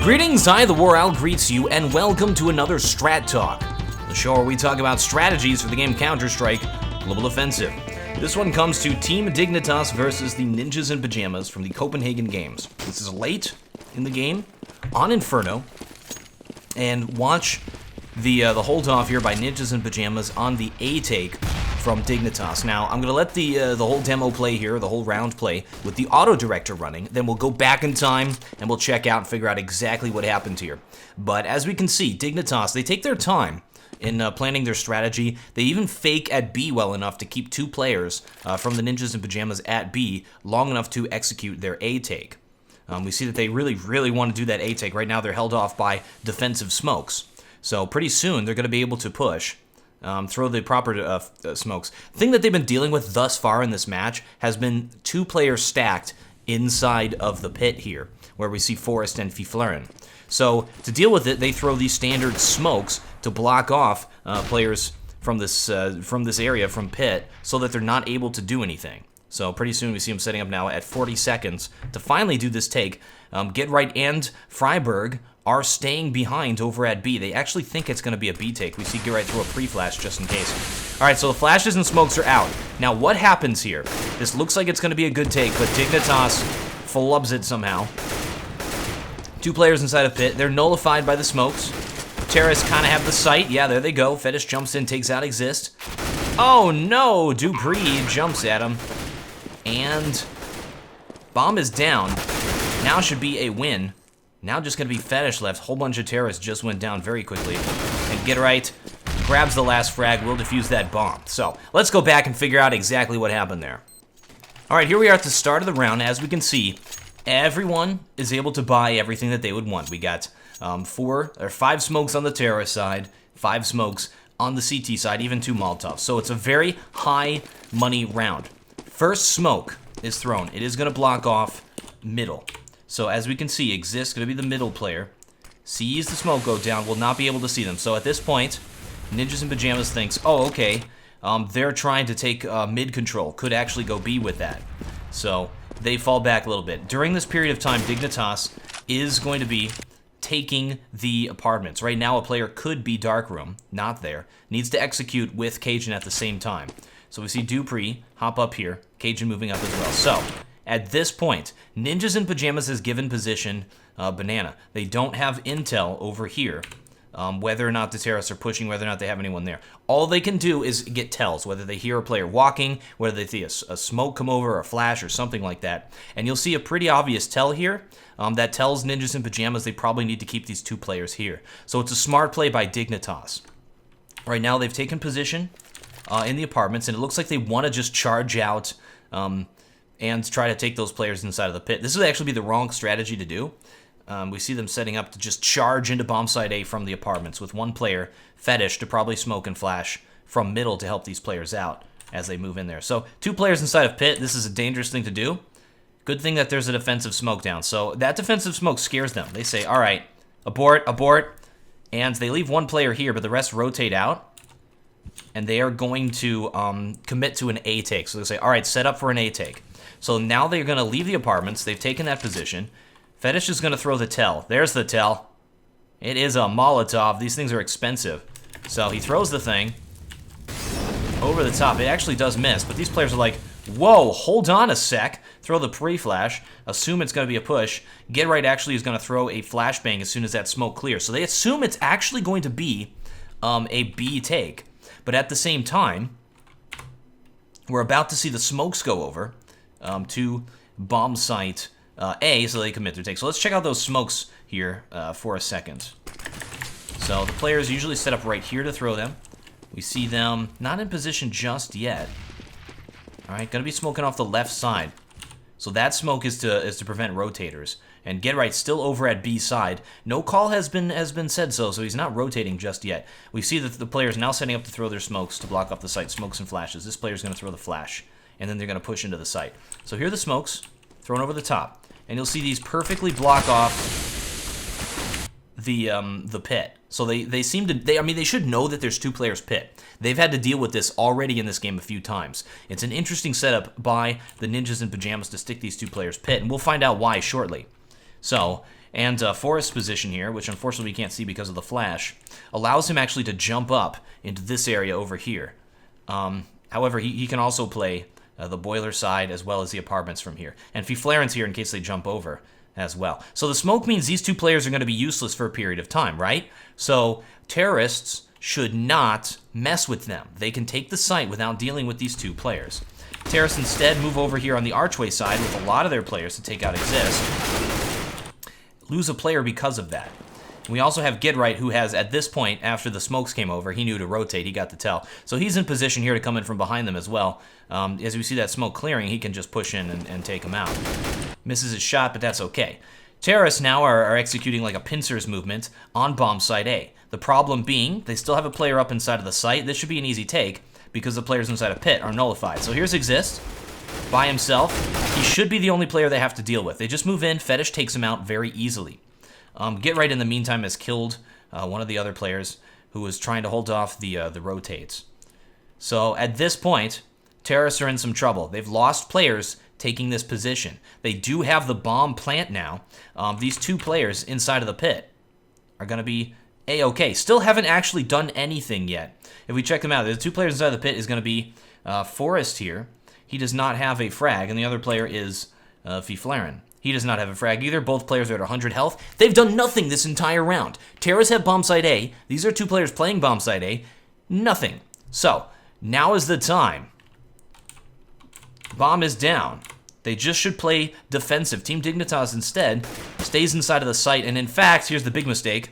Greetings, TheWarOwl greets you, and welcome to another Strat Talk, the show where we talk about strategies for the game Counter-Strike Global Offensive. This one comes to Team Dignitas versus the Ninjas in Pyjamas from the Copenhagen Games. This is late in the game on Inferno, and watch the hold off here by Ninjas in Pyjamas on the A take from Dignitas. Now, I'm going to let the whole demo play here, the whole round play, with the auto director running. Then we'll go back in time, and we'll check out and figure out exactly what happened here. But as we can see, Dignitas, they take their time in planning their strategy. They even fake at B well enough to keep two players from the Ninjas in Pyjamas at B long enough to execute their A take. We see that they really want to do that A take. Right now, they're held off by defensive smokes. So pretty soon, they're going to be able to push. Throw the proper smokes. The thing that they've been dealing with thus far in this match has been two players stacked inside of the pit here, where we see Forrest and Fiflaren. So to deal with it, they throw these standard smokes to block off players from this area, from pit, so that they're not able to do anything. So pretty soon we see them setting up now at 40 seconds to finally do this take. Get Right and Freiburg are staying behind over at B. They actually think it's going to be a B take. We see Get Right throw a pre-flash just in case. All right, so the flashes and smokes are out. Now, what happens here? This looks like it's going to be a good take, but Dignitas flubs it somehow. Two players inside a pit. They're nullified by the smokes. Terrorists kind of have the sight. Yeah, there they go. Fetish jumps in, takes out Exist. Oh, no! Dupree jumps at him. And bomb is down. Now should be a win. Now just going to be Fetish left. Whole bunch of terrorists just went down very quickly. And Get Right grabs the last frag, will defuse that bomb. So let's go back and figure out exactly what happened there. All right, here we are at the start of the round. As we can see, everyone is able to buy everything that they would want. We got 5 smokes on the terrorist side, 5 smokes on the CT side, even 2 Molotovs. So it's a very high money round. First smoke is thrown. It is going to block off middle. So as we can see, Exist going to be the middle player. Sees the smoke go down, will not be able to see them. So at this point, Ninjas in Pyjamas thinks, oh, okay, they're trying to take mid control. Could actually go B with that. So they fall back a little bit. During this period of time, Dignitas is going to be taking the apartments. Right now, a player could be Darkroom, not there. Needs to execute with Cajun at the same time. So we see Dupree hop up here, Cajun moving up as well. So at this point, Ninjas in Pyjamas has given position Banana. They don't have intel over here, whether or not the terrorists are pushing, whether or not they have anyone there. All they can do is get tells, whether they hear a player walking, whether they see a smoke come over, or a flash, or something like that. And you'll see a pretty obvious tell here that tells Ninjas in Pyjamas they probably need to keep these 2 players here. So it's a smart play by Dignitas. Right now, they've taken position in the apartments, and it looks like they want to just charge out and try to take those players inside of the pit. This would actually be the wrong strategy to do. We see them setting up to just charge into bombsite A from the apartments with 1 player, Fetish, to probably smoke and flash from middle to help these players out as they move in there. So 2 players inside of pit, this is a dangerous thing to do. Good thing that there's a defensive smoke down. So that defensive smoke scares them. They say, all right, abort, abort. And they leave 1 player here, but the rest rotate out. And they are going to commit to an A take. So they say, all right, set up for an A take. So now they're going to leave the apartments. They've taken that position. Fetish is going to throw the tell. There's the tell. It is a Molotov. These things are expensive. So he throws the thing over the top. It actually does miss, but these players are like, whoa, hold on a sec. Throw the pre-flash. Assume it's going to be a push. Get Right actually is going to throw a flashbang as soon as that smoke clears. So they assume it's actually going to be a B take. But at the same time, we're about to see the smokes go over to bombsite A, so they commit their take. So let's check out those smokes here for a second. So the players usually set up right here to throw them. We see them not in position just yet. All right, gonna be smoking off the left side. So that smoke is to prevent rotators. And Get Right still over at B side. No call has been said so he's not rotating just yet. We see that the players now setting up to throw their smokes to block off the site. Smokes and flashes. This player's gonna throw the flash, and then they're gonna push into the site. So here are the smokes thrown over the top, and you'll see these perfectly block off the pit. So they seem to, I mean, they should know that there's 2 players pit. They've had to deal with this already in this game a few times. It's an interesting setup by the Ninjas in Pyjamas to stick these 2 players pit, and we'll find out why shortly. So And Forest's position here, which unfortunately we can't see because of the flash, allows him actually to jump up into this area over here. However, he can also play the boiler side as well as the apartments from here. And Fiflaren's here in case they jump over as well. So the smoke means these two players are going to be useless for a period of time, right? So terrorists should not mess with them. They can take the site without dealing with these two players. Terrorists instead move over here on the archway side with a lot of their players to take out Exist. Lose a player because of that. We also have Gidright, who has, at this point, after the smokes came over, he knew to rotate, he got the tell. So he's in position here to come in from behind them as well. As we see that smoke clearing, he can just push in and take him out. Misses his shot, but that's okay. Terrorists now are executing like a pincers movement on bomb site A. The problem being, they still have a player up inside of the site. This should be an easy take, because the players inside of pit are nullified. So here's Exist, by himself. He should be the only player they have to deal with. They just move in, Fetish takes him out very easily. Gidright in the meantime has killed one of the other players who was trying to hold off the rotates. So at this point, terrorists are in some trouble. They've lost players taking this position. They do have the bomb plant now. These two players inside of the pit are going to be A-okay. Still haven't actually done anything yet. If we check them out, the two players inside the pit is going to be Forest here. He does not have a frag, and the other player is Fiflaren. He does not have a frag either. Both players are at 100 health. They've done nothing this entire round. Terrorists have bombsite A. These are two players playing bombsite A. Nothing. So, now is the time. Bomb is down. They just should play defensive. Team Dignitas instead stays inside of the site, and in fact, here's the big mistake.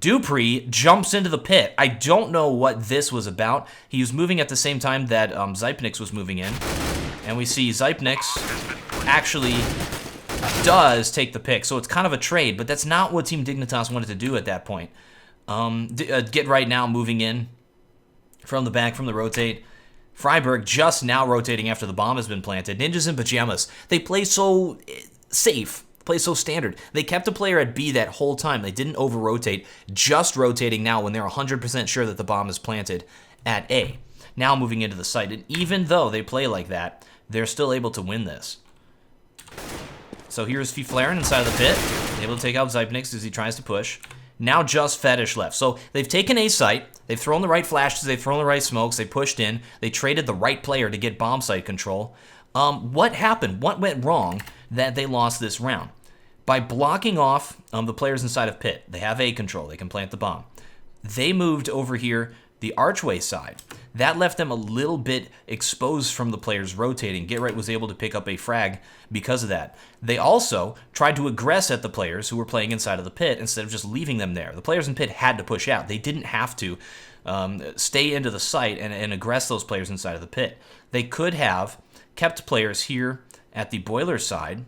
Dupree jumps into the pit. I don't know what this was about. He was moving at the same time that Zypnix was moving in. And we see Zypnix actually does take the pick. So it's kind of a trade, but that's not what Team Dignitas wanted to do at that point. Gidright now moving in from the back, from the rotate. Freiburg just now rotating after the bomb has been planted. Ninjas in Pyjamas. They play so safe. Play so standard. They kept a player at B that whole time. They didn't over-rotate, just rotating now when they're 100% sure that the bomb is planted at A. Now moving into the site, and even though they play like that, they're still able to win this. So here's Fiflaren inside of the pit, able to take out Zypnix as he tries to push. Now just Fetish left. So they've taken A site, they've thrown the right flashes, they've thrown the right smokes, they pushed in, they traded the right player to get bomb site control. What happened? What went wrong that they lost this round? By blocking off the players inside of pit, they have A control, they can plant the bomb. They moved over here the archway side. That left them a little bit exposed from the players rotating. Gidright was able to pick up a frag because of that. They also tried to aggress at the players who were playing inside of the pit instead of just leaving them there. The players in pit had to push out. They didn't have to stay into the site and aggress those players inside of the pit. They could have kept players here at the boiler side,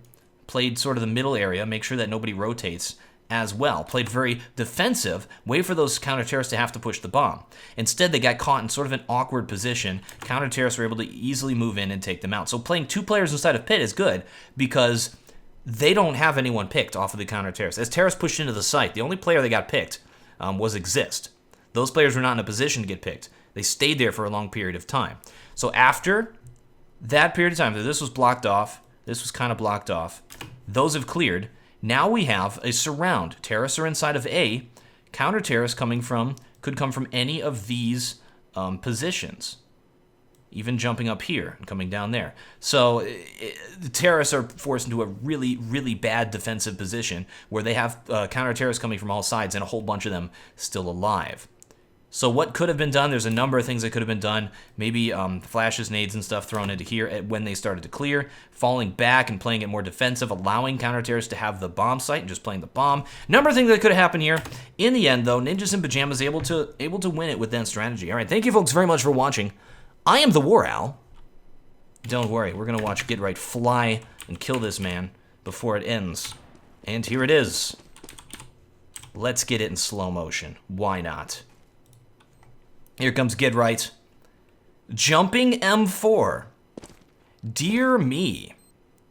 played sort of the middle area, make sure that nobody rotates as well. Played very defensive, wait for those counter-terrorists to have to push the bomb. Instead, they got caught in sort of an awkward position. Counter-terrorists were able to easily move in and take them out. So playing two players inside of pit is good because they don't have anyone picked off of the counter-terrorists. As terrorists pushed into the site, the only player they got picked was Exist. Those players were not in a position to get picked. They stayed there for a long period of time. So after that period of time, this was blocked off, this was kind of blocked off, those have cleared. Now we have a surround. Terrorists are inside of A. Counter-terrorists could come from any of these positions. Even jumping up here and coming down there. So the terrorists are forced into a really, really bad defensive position where they have counter-terrorists coming from all sides and a whole bunch of them still alive. So what could have been done? There's a number of things that could have been done. Maybe flashes, nades, and stuff thrown into here when they started to clear. Falling back and playing it more defensive, allowing counter-terrorists to have the bomb site and just playing the bomb. Number of things that could have happened here. In the end, though, Ninjas in Pyjamas able to win it with that strategy. All right, thank you folks very much for watching. I am TheWarOwl. Don't worry, we're going to watch Gidright fly and kill this man before it ends. And here it is. Let's get it in slow motion. Why not? Here comes Gidright. Jumping M4. Dear me.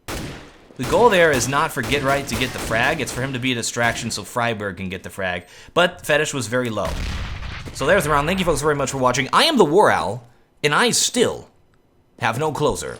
The goal there is not for Gidright to get the frag, it's for him to be a distraction so Freiburg can get the frag. But Fetish was very low. So there's the round. Thank you folks very much for watching. I am TheWarOwl, and I still have no closer.